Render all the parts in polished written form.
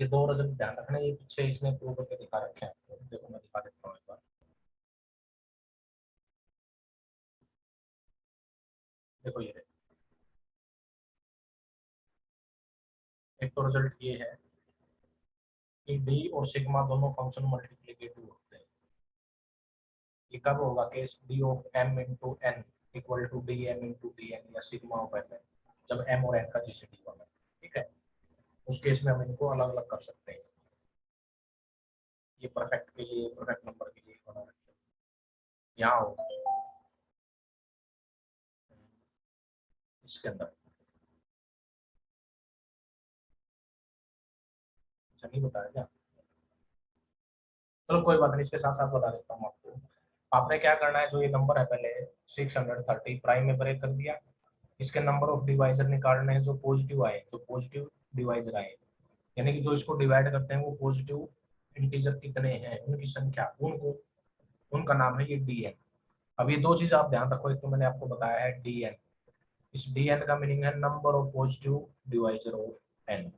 ये दो रिजल्ट ध्यान रखना, ये पीछे इसने प्रूव करके दिखा रखे हैं, तो देखो मैं दिखा देता हूँ एक बार। देखो ये एक तो रिजल्ट ये है कि डी और सिग्मा दोनों फंक्शन मल्टीप्लिकेटिव होते हैं। ये कब होगा case D of M into N equal to D M into D N या सिग्मा ऑफ एन, जब एम और एन का जीसीडी होगा। ठीक है, उस केस में हम इनको अलग अलग कर सकते हैं। ये परफेक्ट के लिए, परफेक्ट नंबर के लिए बना रखते हैं। यहाँ होगा इसके अंदर, अच्छा नहीं बताया क्या? चलो कोई बात नहीं, इसके साथ साथ बता देता हूँ आपको। आपने क्या करना है, जो ये नंबर है पहले 630 प्राइम में ब्रेक कर दिया। इसके नंबर ऑफ डिवाइजर निकालने हैं जो पॉजिटिव आए, जो पॉजिटिव डिवाइजर आए, यानी कि जो इसको डिवाइड करते हैं वो पॉजिटिव इंटीजर कितने हैं उनकी संख्या, उनको उनका नाम है ये डी एन। अब ये दो चीज आप ध्यान रखो, एक तो मैंने आपको बताया है डी एन, इस डी एन का मीनिंग है number of positive divisor of N,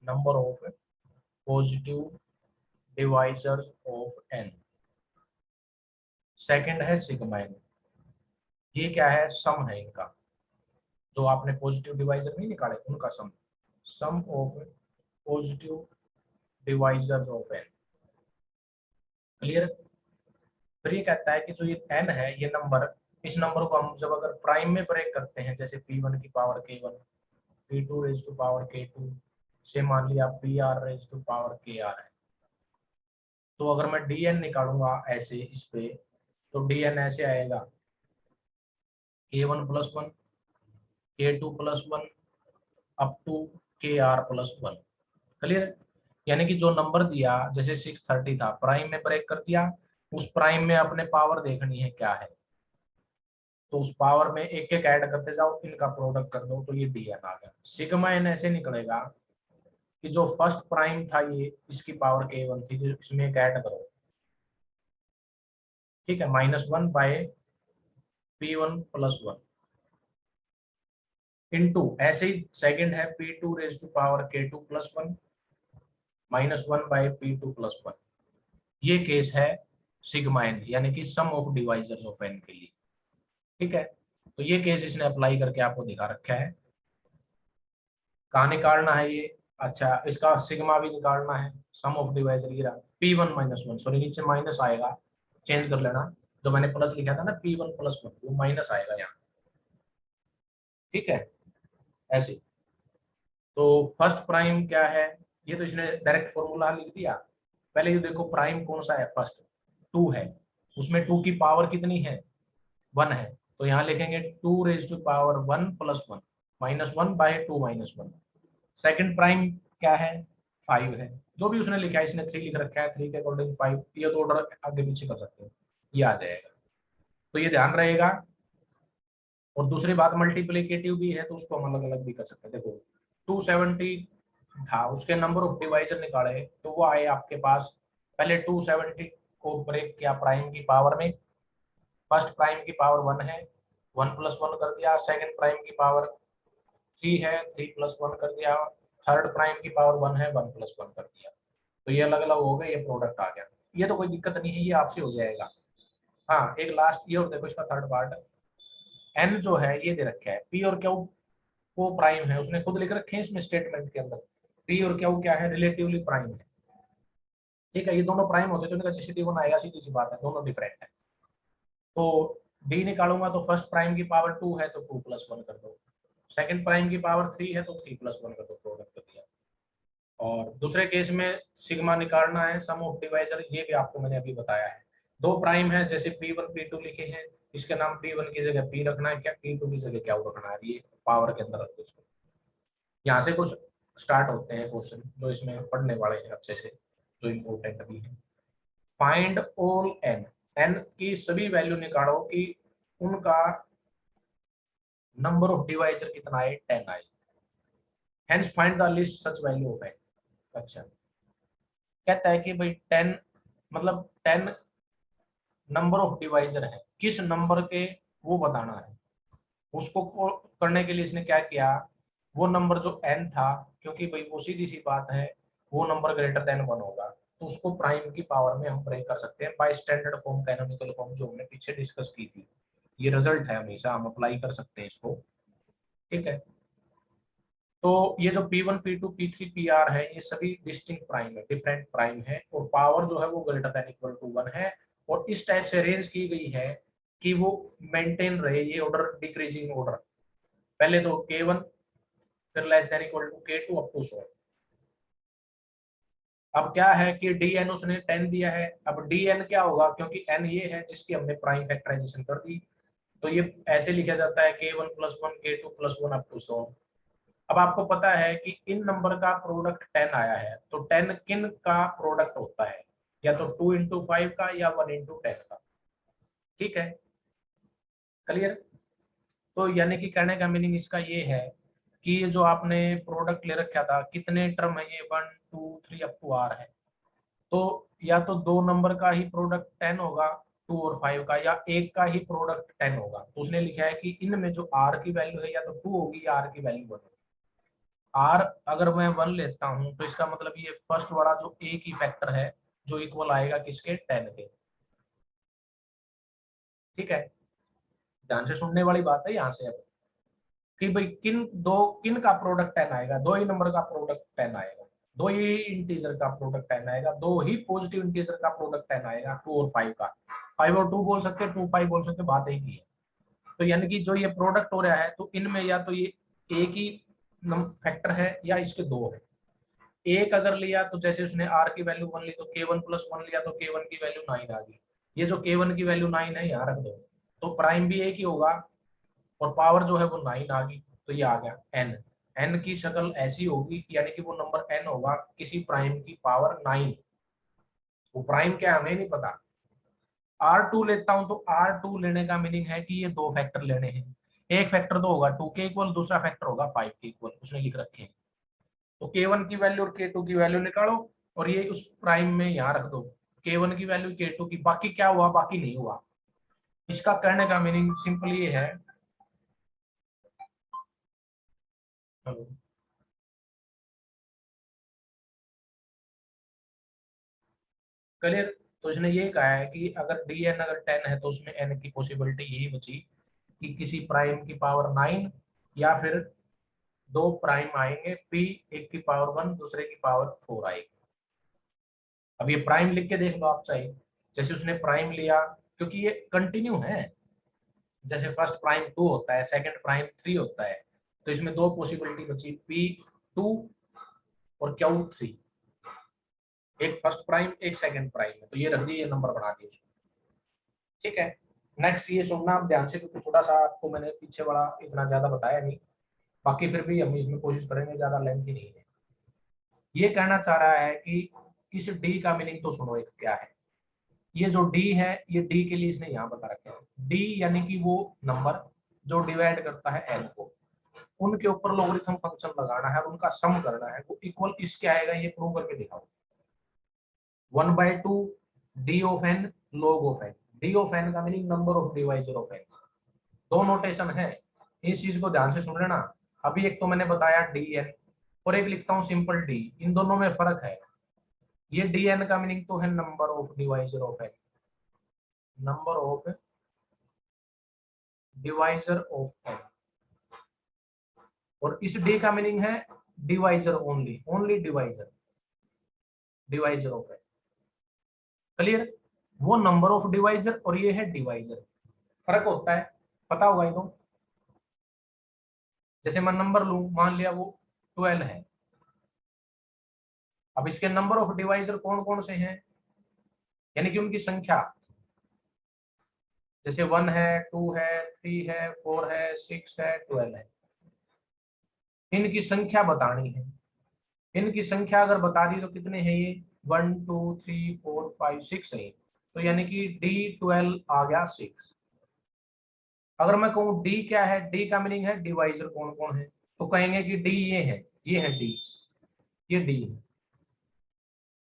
number of positive divisors of N. Second है सिग्मा एन, ये क्या है, सम है इनका, जो आपने पॉजिटिव डिवाइजर नहीं निकाले उनका sum, sum of positive divisors of N. Clear? फिर ये कहता है कि जो ये एन है ये नंबर, इस नंबर को हम जब अगर प्राइम में ब्रेक करते हैं, जैसे p1 की power k1, p2 raise to power k2, से मान लिया pr raise to power kr है, तो अगर मैं dn निकालूंगा ऐसे इस पे, तो dn ऐसे आएगा k1 plus one, k2 plus one, up to kr plus one. Clear? यानी कि जो नंबर दिया, जैसे 630 था, प्राइम में ब्रेक कर दिया, उस प्राइम में अपने पावर देखनी है क्या है, तो उस पावर में एक एक ऐड करते जाओ, इनका प्रोडक्ट कर दो, तो ये डी एन आ गया। सिग्मा एन ऐसे निकलेगा कि जो फर्स्ट प्राइम था ये, इसकी पावर के वन थी, तो इसमें एक ऐड करो, ठीक है, -1 bye p1 plus one, into ऐसे ही सेकंड है p2 raise to power k2 plus one, -1 by p2 plus one. ये केस है सिग्मा एन, यानी कि sum of divisors of N के लिए। ठीक है, तो ये केस इसने अप्लाई करके आपको दिखा रखा है। कहाँ निकालना है ये, अच्छा इसका सिग्मा भी निकालना है, सम ऑफ डिवाइजर ये रहा p1 माइनस वन, सॉरी नीचे माइनस आएगा, चेंज कर लेना, जो मैंने प्लस लिखा था ना p1 प्लस वन, वो माइनस आएगा यहाँ। ठीक है, ऐसे। तो फर्स्ट प्राइम क्या है, ये तो इसने डायरेक्ट फॉर्मूला लिख दिया। पहले ये देखो प्राइम कौन सा है, फर्स्ट 2 है, उसमें 2 की पावर कितनी है, 1 है, तो यहाँ लिखेंगे 2 raise to power 1 plus one, -1 by 2 minus one. Second prime क्या है, 5 है, जो भी उसने लिखा है, इसने 3 लिख रखा है, 3 के अकॉर्डिंग 5, ये तो ऑर्डर आगे पीछे कर सकते हो, ये आ जाएगा, तो ये ध्यान रहेगा। और दूसरी बात मल्टीप्लिकेटिव भी है, तो उसको हम अलग अलग भी कर सकते हैं। देखो 270 था, उसके नंबर ऑफ डिवाइजर निकाले, तो वो आए आपके पास, पहले 270 को ब्रेक किया प्राइम की पावर में, फर्स्ट प्राइम की पावर 1 है, 1 प्लस वन कर दिया, सेकंड प्राइम की पावर 3 है, 3 प्लस वन कर दिया, थर्ड प्राइम की पावर 1 है, 1 प्लस वन कर दिया, तो ये अलग अलग हो गए, ये प्रोडक्ट आ गया। ये तो कोई दिक्कत नहीं है, ये आपसे हो जाएगा। हाँ एक लास्ट ये, और देखो इसका थर्ड पार्ट, एन जो है ये दे रखा है, पी और क्यू को प्राइम है, उसने खुद लिख रखे हैं इसमें स्टेटमेंट के अंदर, पी और क्यू क्या है, रिलेटिवली प्राइम है। ठीक है, ये दोनों प्राइम होते तो इनका जीसीडी वन आएगा, सीधी सी बात है, दोनों डिफरेंट है। तो डी निकालूंगा तो फर्स्ट प्राइम की पावर 2 है, तो 2 प्लस वन कर दो, सेकंड प्राइम की पावर 3 है, तो 3 प्लस वन कर दो, प्रोडक्ट कर दिया। और दूसरे केस में सिग्मा निकालना है, सम ऑफ डिवाइजर, ये भी आपको मैंने अभी बताया है। दो प्राइम है, जैसे P1 P2 लिखे हैं, इसके नाम P1 की जगह P रखना है, क्या P2 की जगह क्या रखना है, ये पावर के अंदर रख दो इसको। यहाँ से कुछ स्टार्ट होते हैं क्वेश्चन जो इसमें पढ़ने वाले हैं अच्छे से, जो इम्पोर्टेंट भी है। फाइंड ऑल एन, एन की सभी वैल्यू निकालो कि उनका नंबर ऑफ डिवाइजर कितना है, 10 आए, hence find the list such value of N. अच्छा, कहता है कि भाई 10 मतलब 10 नंबर ऑफ डिवाइजर है, किस नंबर के वो बताना है। उसको करने के लिए इसने क्या किया, वो नंबर जो n था, क्योंकि भाई वो सीधी सी बात है वो नंबर ग्रेटर देन 1 होगा, तो उसको प्राइम की पावर में हम ब्रेक कर सकते हैं by standard form, canonical form जो हमने पीछे डिस्कस की थी। ये रिजल्ट है, हमेशा हम अप्लाई कर सकते हैं इसको। ठीक है, तो ये जो P1 P2 P3 PR है, ये सभी डिस्टिंक्ट प्राइम है, डिफरेंट प्राइम है, और पावर जो है वो ग्रेटर देन इक्वल टू 1 है। और इस टाइप से अरेंज की गई है कि वो मेंटेन रहे, ये ऑर्डर डिक्रीजिंग ऑर्डर, पहले तो K1, फिर less than equal to K2 up to 100। अब क्या है कि dn उसने 10 दिया है, अब dn क्या होगा, क्योंकि n ये है जिसकी हमने प्राइम फैक्टराइजेशन कर दी, तो ये ऐसे लिखा जाता है K1 + 1 K2 + 1 अप टू 100। अब आपको पता है कि इन नंबर का प्रोडक्ट 10 आया है, तो 10 किन का प्रोडक्ट होता है, या तो 2 × 5 का या 1 × 10 का। ठीक है, क्लियर। तो यानी कि कहने का मीनिंग इसका ये है कि ये जो आपने प्रोडक्ट ले रखा था, कितने टर्म है ये, 1 2 3 अप टू r है, तो या तो दो नंबर का ही प्रोडक्ट 10 होगा, 2 और 5 का, या एक का ही प्रोडक्ट 10 होगा। तो उसने लिखा है कि इनमें जो r की वैल्यू है या तो 2 होगी या r की वैल्यू 1 होगी। r अगर मैं 1 लेता हूं तो इसका मतलब ये फर्स्ट वाला जो a की फैक्टर है, जो इक्वल आएगा किसके, 10 के। ठीक है, ध्यान से सुनने वाली बात है यहाँ से। अब कि भाई किन का प्रोडक्ट 10 आएगा, दो ही नंबर का प्रोडक्ट 10 आएगा, दो ही इंटीजर का प्रोडक्ट 10 आएगा, दो ही पॉजिटिव इंटीजर का प्रोडक्ट 10 आएगा, 2 और 5 का। 5 और 2 बोल सकते हैं, 2 5 बोल सकते हैं, बात एक ही है। तो यानी कि जो ये प्रोडक्ट हो रहा है, तो इनमें या तो ये एक ही फैक्टर है या इसके दो है। एक अगर लिया तो जैसे उसने r की वैल्यू 1 ली, तो K1 + 1 लिया तो K1 की वैल्यू 9 आ गई। ये जो K1 की वैल्यू 9 है यहाँ रख दो, तो प्राइम भी एक ही होगा, और पावर जो है वो 9 आ गई, तो ये आ गया n। n की शक्ल ऐसी होगी, यानी कि वो नंबर n होगा किसी प्राइम की पावर 9। वो प्राइम क्या हमें नहीं पता। R2 लेता हूं, तो R2 लेने का मीनिंग है कि ये दो फैक्टर लेने हैं, एक फैक्टर तो होगा 2 के इक्वल, दूसरा फैक्टर होगा 5 के इक्वल, उसने लिख रखे हैं। तो K1 की वैल्यू और K2 की वैल्यू निकालो, और ये उस प्राइम में यहाँ रख दो, K1 की वैल्यू K2 की, बाकी क्या हुआ, बाकी नहीं हुआ। इसका कहने का मीनिंग सिंपल ये है। Hello, clear. तो इसने ये कहा है कि अगर dn अगर 10 है, तो उसमें n की पॉसिबिलिटी यही बची कि किसी प्राइम की पावर 9, या फिर दो प्राइम आएंगे, p एक की पावर 1 दूसरे की पावर 4 आएगी। अब ये प्राइम लिख के देख लो आप चाहे, जैसे उसने प्राइम लिया, क्योंकि ये कंटिन्यू है, जैसे फर्स्ट प्राइम 2 होता है, सेकंड प्राइम 3 होता है, तो इसमें दो पॉसिबिलिटी बची, P2 और Q3। एक फर्स्ट प्राइम, एक सेकंड प्राइम है, तो ये रख दिए, ये नंबर बना दिए उसको। ठीक है, नेक्स्ट ये सुनना आप ध्यान से, क्योंकि थोड़ा सा आपको मैंने पीछे वाला इतना ज्यादा बताया नहीं, बाकी फिर भी हम इसमें कोशिश करेंगे, ज्यादा लेंथी नहीं है। ये कहना चाह रहा है कि इस डी का मीनिंग तो सुनो, एक क्या है, ये जो डी है, ये डी के लिए इसने यहाँ बता रखे हैं। डी यानी कि वो नंबर जो डिवाइड करता है एन को, उनके ऊपर लोगरिथम फंक्शन लगाना है, उनका सम करना है, वो इक्वल इसके आएगा, ये प्रूव करके दिखाओ। 1/2 D of N log of N. D of N का meaning number of divisor of N. दो नोटेशन है, इस चीज को ध्यान से सुन लेना। अभी एक तो मैंने बताया डी एन, और एक लिखता हूँ सिंपल डी, इन दोनों में फर्क है। ये डी एन का मीनिंग तो है number of divisor of N, number of divisor of N. और इस डी का मीनिंग है divisor only, only divisor, divisor of N. Clear. वो नंबर ऑफ डिवाइजर और ये है डिवाइजर, फर्क होता है, पता होगा ये तो। जैसे मैं नंबर लूं, मान लिया वो 12 है, अब इसके नंबर ऑफ डिवाइजर कौन कौन से हैं, यानी कि उनकी संख्या, जैसे 1 है, 2 है, 3 है, 4 है, 6 है, 12 है, इनकी संख्या बतानी है। इनकी संख्या अगर बता दी तो कितने हैं ये, 1 2 3 4 5 6 है, तो यानी कि D12 आ गया 6। अगर मैं कहूँ डी क्या है, डी का मीनिंग है डिवाइजर कौन कौन है, तो कहेंगे कि डी ये है, ये है डी, ये डी है,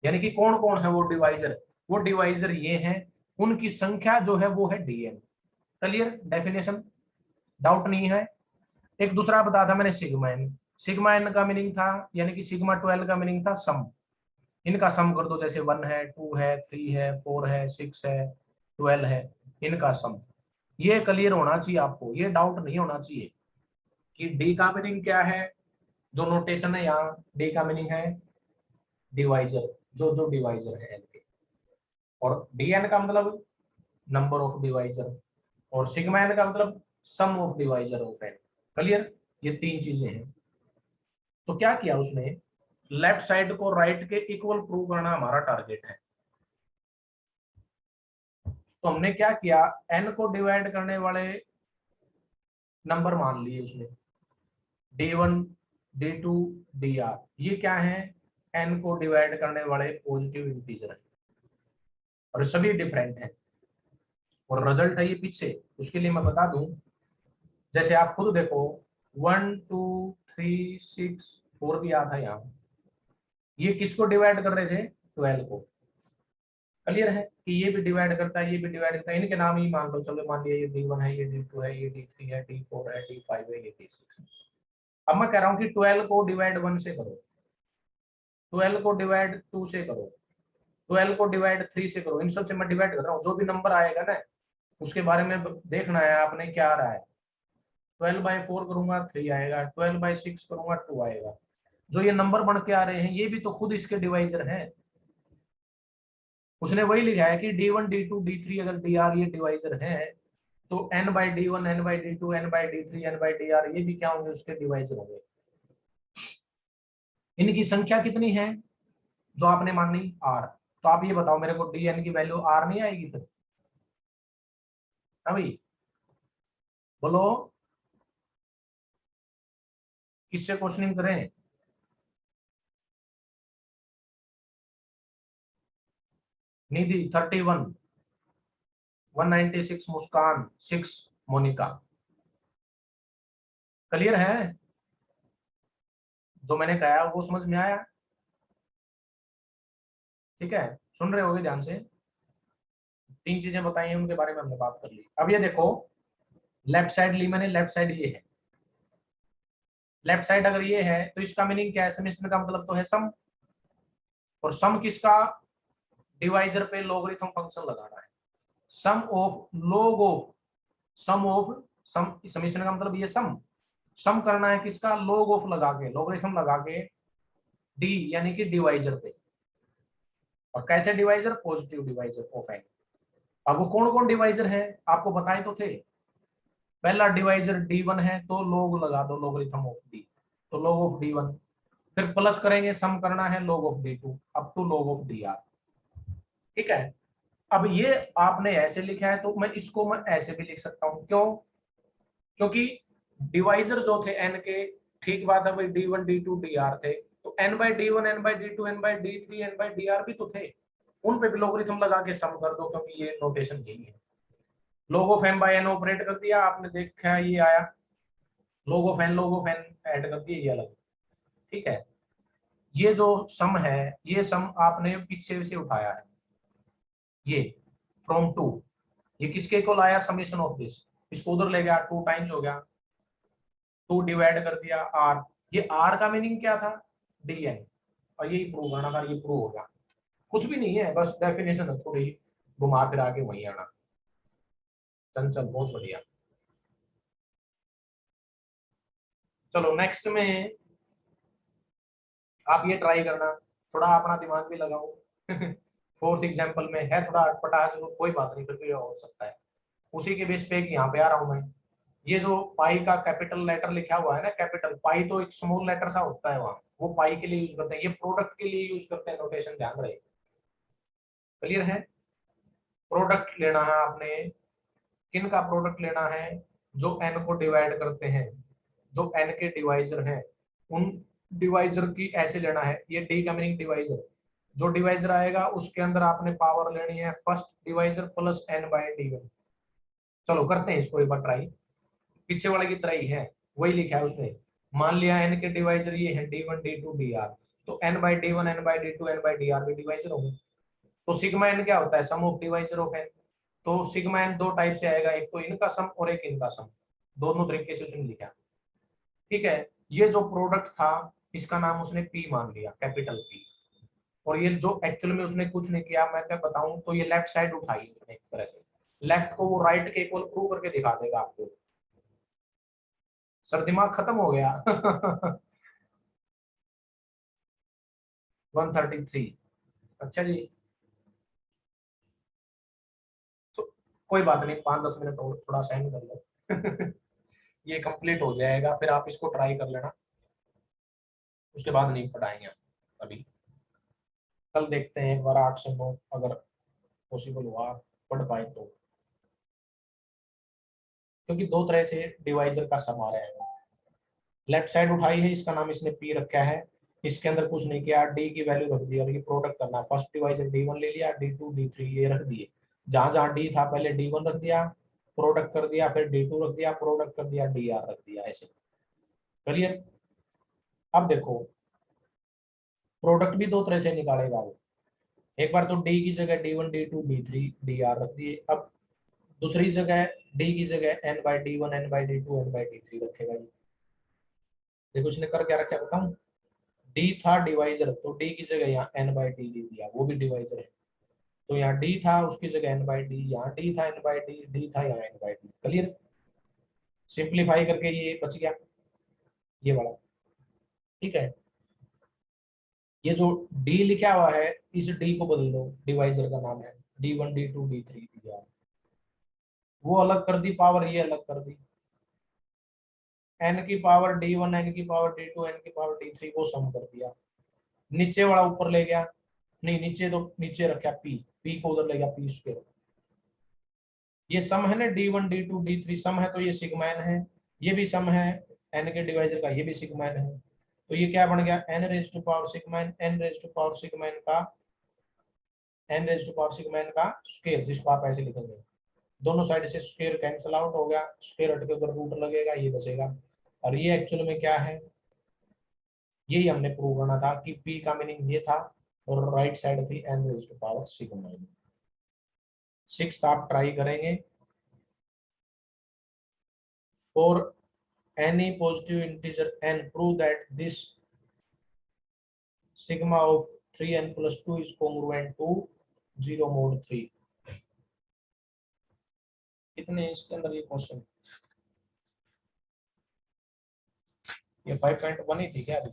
यानी कि कौन कौन है वो डिवाइजर, वो डिवाइजर ये हैं, उनकी संख्या जो है वो है डीएन। क्लियर डेफिनेशन, डाउट नहीं है। एक दूसरा बताया था मैंने सिग्मा एन, सिग्मा एन का मीनिंग था, यानी कि सिग्मा 12 का मीनिंग था सम। इनका सम कर दो, जैसे 1 है, 2 है, 3 है, 4 है, 6 है, 12 है, इनका सम। ये क्लियर होना चाहिए आपको, ये डाउट नहीं होना चाहिए कि डी का मीनिंग क्या है। जो नोटेशन है यहाँ, डी का मीनिंग है डिवाइजर, जो जो डिवाइजर है एन के, और डी एन का मतलब नंबर ऑफ डिवाइजर, और सिग्मा एन का मतलब sum of divisor of N. Clear, ये तीन चीजें हैं। तो क्या किया उसने, लेफ्ट साइड को राइट के इक्वल प्रूव करना हमारा टारगेट है। तो हमने क्या किया, एन को डिवाइड करने वाले नंबर मान लिए उसने, D1, D2, DR, ये क्या है, एन को डिवाइड करने वाले पॉजिटिव इंटीजर है, और सभी डिफरेंट है, और रिजल्ट है ये पीछे। उसके लिए मैं बता दूं, जैसे आप खुद देखो, 1, 2, 3, 6, 4 भी आता है यहाँ, ये किसको डिवाइड कर रहे थे, 12 को। क्लियर है कि ये भी डिवाइड करता है, ये भी डिवाइड करता है, इनके नाम ही मान लो, चलो मान लिया ये D1 है, ये D2 है, ये D3 है, D4 है, D5 है, ये D6 है। अब मैं कह रहा हूँ कि 12 को डिवाइड 1 से करो, 12 को डिवाइड 2 से करो, 12 को डिवाइड 3 से करो, इन सब से मैं डिवाइड कर रहा हूँ। जो भी नंबर आएगा ना, उसके बारे में देखना है आपने क्या आ रहा है। 12/4 करूंगा 3 आएगा, 12/6 करूंगा 2 आएगा। जो ये नंबर बन के आ रहे हैं, ये भी तो खुद इसके डिवाइजर हैं। उसने वही लिखा है कि D1, D2, D3 अगर DR ये डिवाइजर हैं, तो N/D1, N/D2, N/D3, N/DR ये भी क्या होंगे, उसके डिवाइजर होंगे। इनकी संख्या कितनी है जो आपने मानी, R। तो आप ये बताओ मेरे को, DN की वैल्यू R नहीं आएगी फिर? अभी बोलो, किससे क्वेश्चनिंग करें? निधि 31, 196 मुस्कान 6 मोनिका। क्लियर है? जो मैंने कहा वो समझ में आया? ठीक है, सुन रहे होगे ध्यान से। तीन चीजें बताई हैं, उनके बारे में हमने बात कर ली। अब ये देखो, लेफ्ट साइड ली मैंने, लेफ्ट साइड ये है। लेफ्ट साइड अगर ये है तो इसका मीनिंग क्या है, समेशन का मतलब तो है सम, और सम किसका, डिवाइजर पे लॉगरिथम फंक्शन लगाना है। Sum of log of, sum of sum, summation का मतलब ये सम करना है किसका, लॉग ऑफ लगा के, लॉगरिथम लगा के डी यानी कि डिवाइजर पे। और कैसे divisor, positive divisor of N. अब वो कौन कौन डिवाइजर है आपको बताए तो थे। पहला डिवाइजर D1 है, तो log लगा दो, लॉगरिथम ऑफ D, तो log ऑफ D1। फिर प्लस करेंगे, सम करना है log ऑफ D2 अप टू log ऑफ DR। ठीक है, अब ये आपने ऐसे लिखा है, तो मैं इसको मैं ऐसे भी लिख सकता हूं। क्यों? क्योंकि डिवाइजर जो थे n के, ठीक बात है भाई, D1, D2, DR थे, तो N/D1, N/D2, N/D3, N/DR भी तो थे, उन पे भी लॉगरिथम लगा के सम कर दो, क्योंकि ये नोटेशन यही है। log of m by n operate कर दिया आपने, देखा ये आया, log ऑफ n ऐड कर दिया, ये अलग। ठीक है, ये जो सम है, ये सम आपने पीछे से उठाया है, ये फ्रॉम टू, ये किसके को लाया, समेशन ऑफ दिस, इसको उधर ले गया, 2 टाइम्स हो गया, 2 डिवाइड कर दिया R। ये R का मीनिंग क्या था, DN, और यही प्रूव करना था, ये प्रूव हो गया। कुछ भी नहीं है, बस डेफिनेशन है, थोड़ी घुमा फिरा के वहीं आना। चंचल बहुत बढ़िया। चलो नेक्स्ट में आप ये ट्राई करना, थोड़ा अपना दिमाग भी लगाओ। फोर्थ एग्जाम्पल में है थोड़ा अटपटा, जरूर कोई बात नहीं, फिर भी हो सकता है। उसी के बेस पे यहाँ पे आ रहा हूँ मैं। ये जो पाई का कैपिटल लेटर लिखा हुआ है ना, कैपिटल पाई तो एक स्मॉल लेटर सा होता है वहां, वो पाई के लिए यूज करते हैं, ये प्रोडक्ट के लिए यूज करते हैं नोटेशन, ध्यान रहे। क्लियर है? प्रोडक्ट लेना है आपने, किन का प्रोडक्ट लेना है, जो एन को डिवाइड करते हैं, जो एन के डिवाइजर हैं, उन डिवाइजर की ऐसे लेना है। ये डी का मीनिंग डिवाइजर, जो डिवाइजर आएगा उसके अंदर आपने पावर लेनी है फर्स्ट डिवाइजर प्लस N/D1। चलो करते हैं इसको एक बार ट्राई, पीछे वाले की तरह ही है, वही लिखा है उसने। मान लिया एन के डिवाइजर ये है D1, D2, DR, तो N/D1, N/D2, N/DR भी डिवाइजर होंगे। तो सिग्मा एन क्या होता है, sum of divisor of N. तो सिग्मा एन दो टाइप से आएगा, एक तो इनका सम और एक इनका सम, दोनों तरीके से उसने लिखा। ठीक है, ये जो प्रोडक्ट था, इसका नाम उसने P मान लिया, कैपिटल P। और ये जो एक्चुअल में उसने कुछ नहीं किया, मैं क्या बताऊं, तो ये लेफ्ट साइड उठाई उसने एक तरह से, लेफ्ट को वो राइट के इक्वल प्रूव करके दिखा देगा आपको। सर दिमाग खत्म हो गया। 133। अच्छा जी, तो कोई बात नहीं, 5-10 मिनट और थोड़ा सहन कर लो। ये कंप्लीट हो जाएगा, फिर आप इसको ट्राई कर लेना, उसके बाद नहीं पढ़ाएंगे हम अभी। कल देखते हैं एक बार 8 से 9, अगर पॉसिबल हुआ पढ़ पाए तो, क्योंकि दो तरह से डिवाइजर का सम आ रहा है। लेफ्ट साइड उठाई है, इसका नाम इसने पी रखा है, इसके अंदर कुछ नहीं किया, डी की वैल्यू रख दी और ये प्रोडक्ट करना है। फर्स्ट डिवाइजर डी1 ले लिया, डी2 डी3 ये रख दिए, जहां जहां डी था पहले डी1 रख दिया, प्रोडक्ट कर दिया, फिर डी2 रख दिया, प्रोडक्ट कर दिया, डी आर रख दिया, ऐसे। क्लियर। अब देखो, प्रोडक्ट भी दो तरह से निकालेगा वो। एक बार तो डी की जगह D one D two D three D R रख दिए, अब दूसरी जगह डी की जगह N by D one N by D two N by D three रखेगा जी। देखो इसने कर क्या रखा बताऊं, डी था डिवाइजर, तो डी की जगह यहाँ एन बाई डी ले दिया, वो भी डिवाइजर है, तो यहाँ डी था उसकी जगह एन बाई डी, यहाँ डी था एन बाई डी, डी था यहाँ N by D. Clear. Simplify करके ये बच गया, ये वाला। ठीक है, ये जो डी लिखा हुआ है, इस डी को बदल दो, डिवाइजर का नाम है डी1 डी2 डी3 डी, वो अलग कर दी पावर, ये अलग कर दी, एन की पावर डी1 एन की पावर डी2 एन की पावर डी3 को सम कर दिया, नीचे वाला ऊपर ले गया, नहीं नीचे तो नीचे रखा पी, पी को उधर ले गया पी स्क्वायर। ये सम है ना, डी1 डी2 डी3 सम है, तो ये सिग्मा एन है, ये भी सम है एन के डिवाइजर का, ये भी सिग्मा एन है, तो ये क्या बन गया, N raise to power sigma N, N raise to power sigma N का, N raise to power sigma N का स्क्वायर, जिसको आप ऐसे लिखेंगे, दोनों साइड से स्क्वायर कैंसिल आउट हो गया, स्क्वायर हट के उधर रूट लगेगा, ये बचेगा। और ये एक्चुअल में क्या है, यही हमने प्रूव करना था कि पी का मीनिंग ये था, और राइट साइड थी N raise to power sigma N. Sixth आप ट्राई करेंगे, for any positive integer n, prove that this sigma of 3n plus 2 is congruent to 0 mod 3। कितने इसके अंदर ये क्वेश्चन, ये 5.1 ही थी क्या, अभी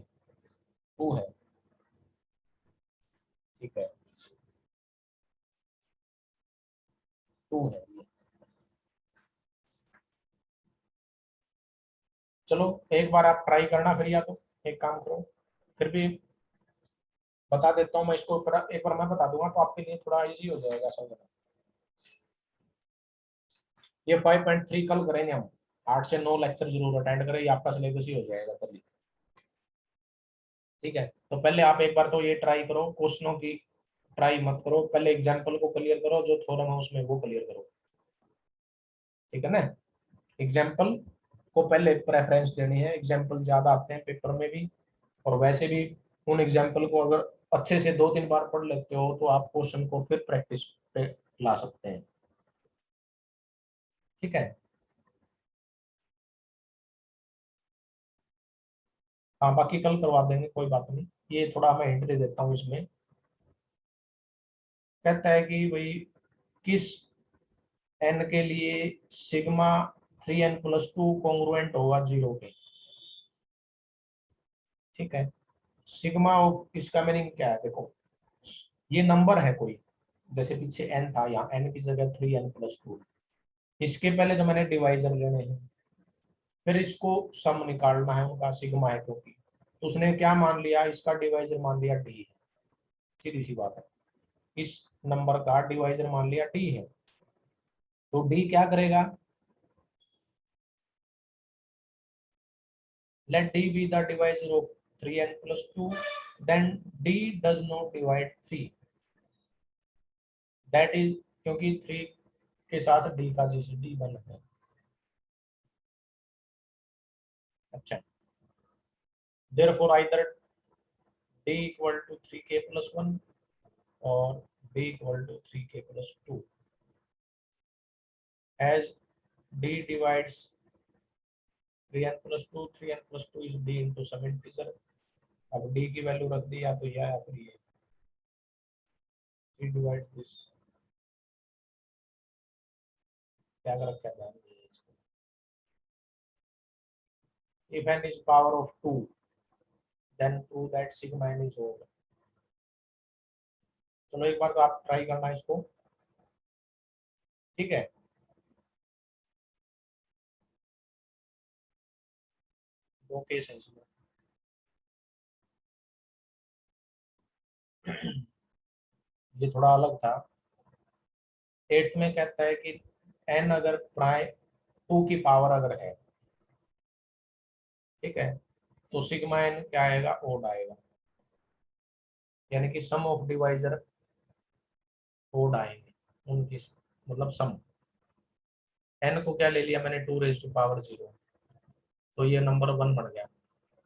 2 है। ठीक है, 2 है। चलो एक बार आप ट्राई करना, फिर या तो एक काम करो, फिर भी बता देता हूँ मैं इसको, फिर एक बार मैं बता दूंगा तो आपके लिए थोड़ा इजी हो जाएगा समझना। ये 5.3 कल करेंगे हम, 8 से 9 लेक्चर जरूर अटेंड करें, ये आपका सिलेबस ही हो जाएगा कल। ठीक है, तो पहले आप एक बार तो ये ट्राई करो, क्वेश्चनों की ट्राई मत करो, पहले एग्जाम्पल को क्लियर करो, जो थ्योरम है उसमें वो क्लियर करो। ठीक है ना, एग्जाम्पल को पहले प्रेफरेंस देनी है, एग्जाम्पल ज्यादा आते हैं पेपर में भी, और वैसे भी उन एग्जाम्पल को अगर अच्छे से 2-3 बार पढ़ लेते हो तो आप क्वेश्चन को फिर प्रैक्टिस पे ला सकते हैं। ठीक है, हाँ बाकी कल करवा देंगे, कोई बात नहीं। ये थोड़ा मैं हिंट दे देता हूँ इसमें, कहता है कि भाई किस एन के लिए सिग्मा 3n+2 कॉन्ग्रुएंट होगा 0 के। ठीक है, सिग्मा ऑफ, इसका मीनिंग क्या है, देखो ये नंबर है कोई, जैसे पीछे एन था, यहाँ एन की जगह 3n+2, इसके पहले जो मैंने डिवाइजर लेने हैं, फिर इसको सम निकालना है, उनका सिग्मा है क्योंकि, तो उसने क्या मान लिया, इसका डिवाइजर मान लिया डी है, सीधी सी बात है, इस नंबर का डिवाइजर मान लिया डी है, तो डी क्या करेगा, let d be the divisor of 3n+2, then d does not divide 3, that is, क्योंकि 3 के साथ d का जीसीडी बन है। अच्छा, therefore either d equal to 3k+1 or d equal to 3k+2, as d divides 3n+2, 3n+2 is d into some integer। अब d की value रख दी, या तो यह या फिर ये, 3 डिवाइड दिस, क्या कर रखा था, if n is power of 2 then prove that sigma n is odd। चलो एक बार तो आप ट्राई करना इसको, ठीक है। दो केस है इसमें। ये थोड़ा अलग था। एट्थ में कहता है कि n अगर प्राइम 2 की पावर अगर है, ठीक है, तो सिग्मा n क्या आएगा, ओड आएगा, यानी कि सम ऑफ डिवाइजर ओड आएंगे उनकी, मतलब सम। n को क्या ले लिया मैंने, 2 रेज टू पावर 0, तो ये नंबर 1 बन गया,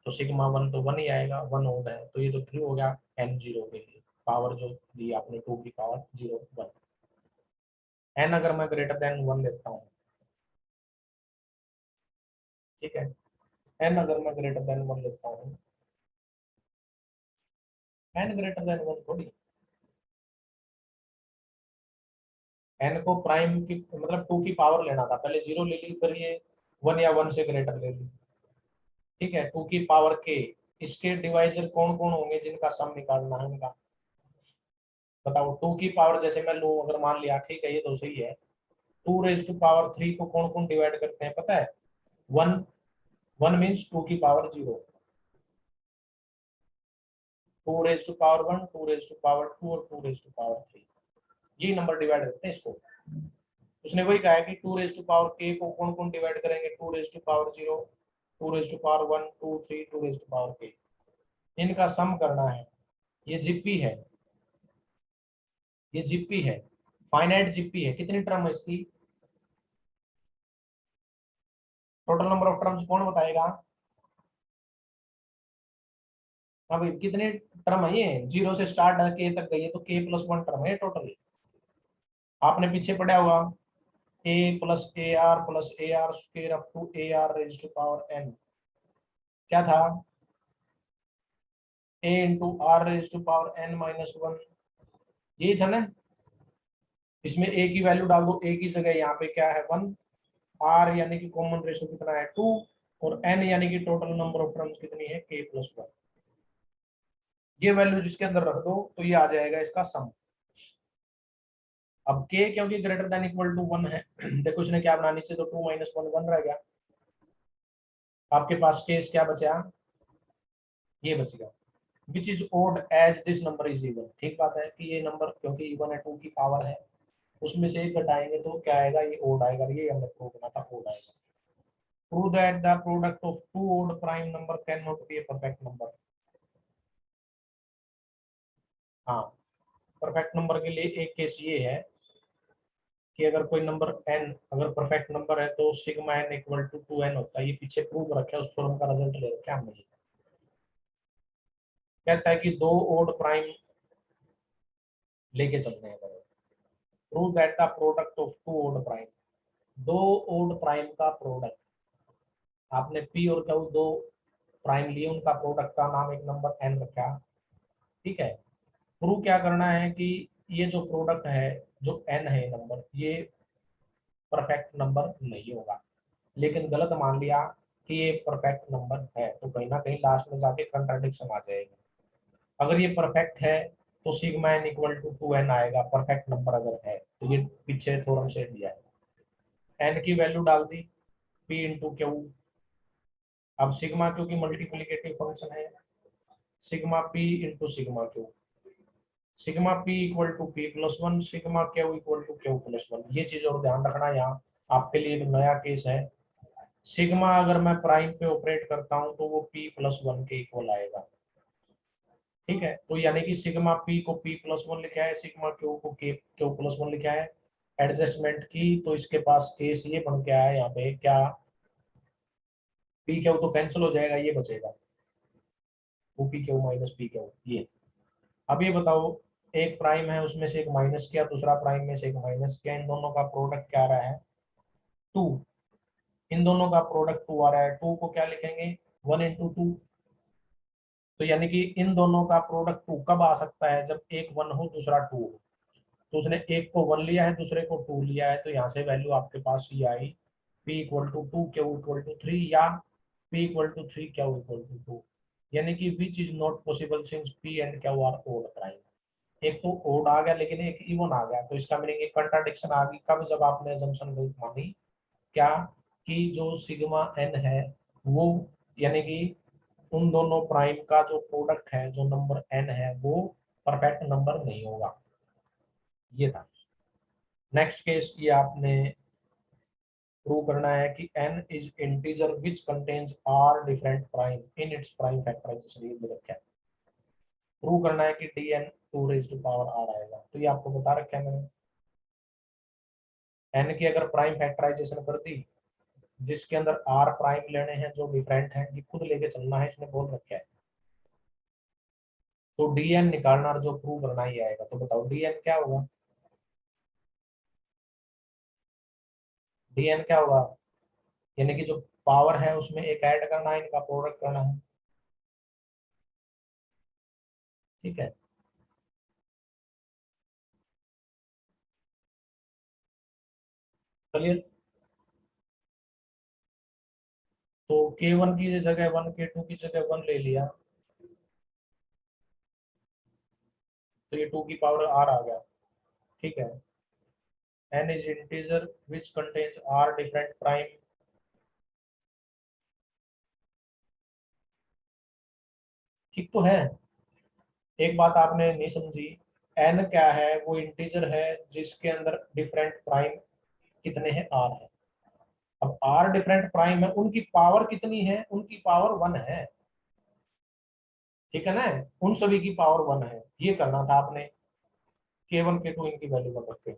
तो सिग्मा 1 तो 1 ही आएगा, 1 ओड है, तो ये तो 3 हो गया n 0 के लिए, पावर जो दी आपने 2 की पावर 0 1। n अगर मैं ग्रेटर देन 1 लेता हूँ, ठीक है, n अगर मैं ग्रेटर देन 1 लेता हूँ, n ग्रेटर देन 1 थोड़ी, n को प्राइम की मतलब 2 की पावर लेना था, पहले 0 ले ली, फिर ये 1 या 1 से ग्रेटर ले ली, ठीक है, 2 की पावर k। इसके डिवाइजर कौन कौन होंगे जिनका सम निकालना है इनका, बताओ। 2 की पावर जैसे मैं लूँ, अगर मान लिया, ठीक है, ये तो सही है, 2 रेज टू पावर 3 को कौन कौन डिवाइड करते हैं पता है, 1, 1 मीन्स 2 की power 0, 2 raise to power 1, 2 raise to power 2 और 2 रेज टू पावर 3, ये नंबर डिवाइड करते हैं इसको। उसने वही कहा है कि 2 रेज टू पावर k को कौन कौन डिवाइड करेंगे, 2 raise to power 0, 2 raise to power 1, 2 3, 2 raise to power k, इनका सम करना है। ये जीपी है, ये जीपी है, फाइनाइट जीपी है। कितनी टर्म है इसकी, टोटल नंबर ऑफ टर्म्स कौन बताएगा, हाँ भाई कितने टर्म है ये, 0 से स्टार्ट के तक गई है, तो k प्लस 1 टर्म है टोटल। आपने पीछे पढ़ा होगा, a plus A R plus A R square up to A R raise to power n, क्या था, a into R raise to power n minus 1, यही था ना। इसमें a की वैल्यू डाल दो, a की जगह यहाँ पे क्या है 1, r यानी कि कॉमन रेशो कितना है 2, और n यानी कि टोटल नंबर ऑफ टर्म्स कितनी है k प्लस 1। ये वैल्यू जिसके अंदर रख दो तो ये आ जाएगा इसका सम। अब k क्योंकि ग्रेटर देन इक्वल टू 1 है, देखो इसने क्या बना, नीचे तो 2 माइनस 1 1 रह गया, आपके पास केस क्या बचा, ये बचेगा, which is odd as this number is even. ठीक बात है कि ये नंबर क्योंकि इवन है, 2 की पावर है, उसमें से एक घटाएंगे तो क्या आएगा, ये ओड आएगा, ये हमने प्रूव करना था, ओड आएगा। Prove that the product of two odd prime number can not be a perfect number. हाँ, परफेक्ट नंबर के लिए एक केस ये है कि अगर कोई नंबर n अगर परफेक्ट नंबर है तो sigma n equal to 2n होता है, ये पीछे प्रूव रखा है, उस थ्योरम का रिजल्ट ले रखा है हमने। कहता है कि दो ओड प्राइम लेके चलने हैं, prove that the product of two odd prime, दो ओड प्राइम का प्रोडक्ट, आपने p और q दो प्राइम लिए, उनका प्रोडक्ट का नाम एक नंबर n रखा, ठीक है। प्रूव क्या करना है कि ये जो प्रोडक्ट है, जो n है नंबर, ये परफेक्ट नंबर नहीं होगा, लेकिन गलत मान लिया कि ये परफेक्ट नंबर है, तो कहीं ना कहीं लास्ट में जाके कंट्राडिक्शन आ जाएगा। अगर ये परफेक्ट है तो sigma n equal to 2n आएगा, परफेक्ट नंबर अगर है तो, ये पीछे थ्योरम से दिया है। n की वैल्यू डाल दी p इंटू क्यू, अब सिग्मा क्यू की मल्टीप्लीकेटिव फंक्शन है, sigma p into sigma Q, sigma p equal to p plus 1, sigma Q equal to Q plus 1। ये चीज और ध्यान रखना, यहाँ आपके लिए एक नया केस है, सिग्मा अगर मैं प्राइम पे ऑपरेट करता हूं तो वो p प्लस 1 के इक्वल आएगा, ठीक है। तो यानी कि सिग्मा p को p प्लस 1 लिखा है, सिग्मा q को क्यू प्लस 1 लिखा है, एडजस्टमेंट की तो इसके पास केस ये बन के आया यहाँ पे, क्या p क्यू तो कैंसिल हो जाएगा, ये बचेगा 2p Q minus p Q, ये। अब ये बताओ, एक प्राइम है उसमें से एक माइनस किया, दूसरा प्राइम में से एक माइनस किया, इन दोनों का प्रोडक्ट क्या आ रहा है 2, इन दोनों का प्रोडक्ट 2 आ रहा है, 2 को क्या लिखेंगे 1 इंटू 2, तो यानी कि इन दोनों का प्रोडक्ट 2 कब आ सकता है, जब एक 1 हो दूसरा 2 हो, तो उसने एक को 1 लिया है, दूसरे को 2 लिया है, तो यहाँ से वैल्यू आपके पास ये आई P equal to 2, Q equal to 3, या P equal to 3, Q equal to 2। यानी कि which is not possible since P and Q are odd prime. एक तो ओड आ गया लेकिन एक इवन आ गया, तो इसका मीनिंग एक कंट्राडिक्शन आ गई कब, जब आपने अजम्पशन गलत मानी। क्या, कि जो सिग्मा एन है वो, यानी कि उन दोनों प्राइम का जो प्रोडक्ट है, जो नंबर एन है, वो परफेक्ट नंबर नहीं होगा। ये था नेक्स्ट केस। ये आपने प्रूव करना है कि n is integer which contains r different prime in its prime factorization, ये भी रखा है। प्रूव करना है कि dn 2 raise to power r आएगा, तो ये आपको बता रखा है मैंने। n की अगर प्राइम फैक्टराइजेशन कर दी, जिसके अंदर r प्राइम लेने हैं जो डिफरेंट हैं, ये खुद लेके चलना है, इसने बोल रखा है। तो dn निकालना और जो प्रूव करना ही आएगा। तो बताओ dn क्या होगा, dn क्या होगा, यानी कि जो पावर है उसमें एक ऐड करना है, इनका प्रोडक्ट करना है। ठीक है, चलिए। तो K1 की जगह 1, K2 की जगह 1 ले लिया, तो ये 2 की पावर r आ गया। ठीक है, n is integer which contains r different prime. ठीक तो है। एक बात आपने नहीं समझी, n क्या है, वो इंटीजर है जिसके अंदर डिफरेंट प्राइम कितने हैं, r है। अब r डिफरेंट प्राइम है, उनकी पावर कितनी है, उनकी पावर 1 है। ठीक है ना, उन सभी की पावर 1 है। ये करना था आपने, K1 K2 इनकी वैल्यू बता के।